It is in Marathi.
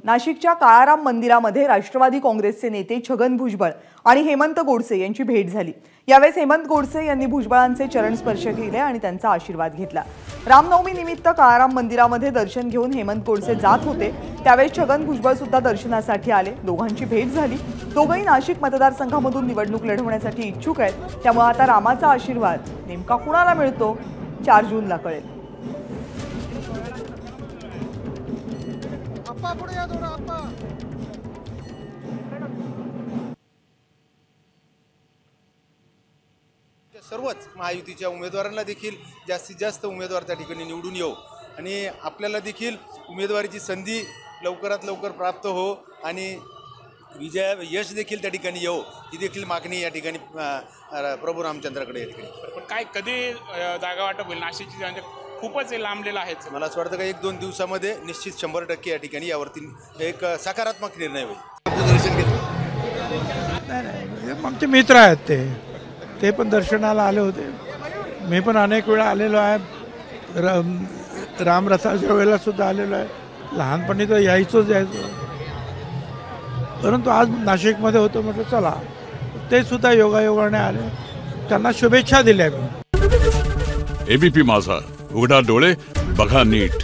नाशिकच्या काळाराम मंदिरामध्ये राष्ट्रवादी काँग्रेसचे नेते छगन भुजबळ आणि हेमंत गोडसे यांची भेट झाली। यावेळी हेमंत गोडसे यांनी भुजबळांचे चरण स्पर्श केले आणि त्यांचा आशीर्वाद घेतला। रामनवमी निमित्त काळाराम मंदिरामध्ये दर्शन घेऊन हेमंत गोडसे जात होते, त्यावेळी छगन भुजबळ सुद्धा दर्शनासाठी आले। दोघांची भेट झाली। दोघेही नाशिक मतदारसंघामधून निवडणूक लढवण्यासाठी इच्छुक आहेत, त्यामुळे आता रामाचा आशीर्वाद नेमका कुणाला मिळतो 4 जूनला कळेल। सर्वच महायुतीच्या उमेदवारांना देखील जास्तीत जास्त उमेदवार त्या ठिकाणी निवडून येऊ आणि आपल्याला देखील उमेदवारीची संधी लवकरात लवकर प्राप्त हो आणि यश देखील त्या ठिकाणी येऊ, ही देखील मागणी या ठिकाणी प्रभू रामचंद्राकडे या ठिकाणी। पण काय कधी जागा वाटप होईल? नाशिकची म्हणजे खूपच लांबलेलं आहे। मला असं वाटतं का 1-2 दिवसामध्ये निश्चित 100% या ठिकाणी यावरती एक सकारात्मक निर्णय होईल। नाही, आमचे मित्र आहेत ते पण दर्शनाला आले होते। मी पण अनेक वेळा आलेलो आहे, रामरथाच्या वेळेला सुद्धा आलेलो आहे। लहानपणी तर यायचो, परंतु आज नाशिकमध्ये होतो, म्हटलं चला, ते सुद्धा योगायोगाने आले, त्यांना शुभेच्छा दिल्या मी। एबीपी माझा, उघडा डोळे बघा नीट।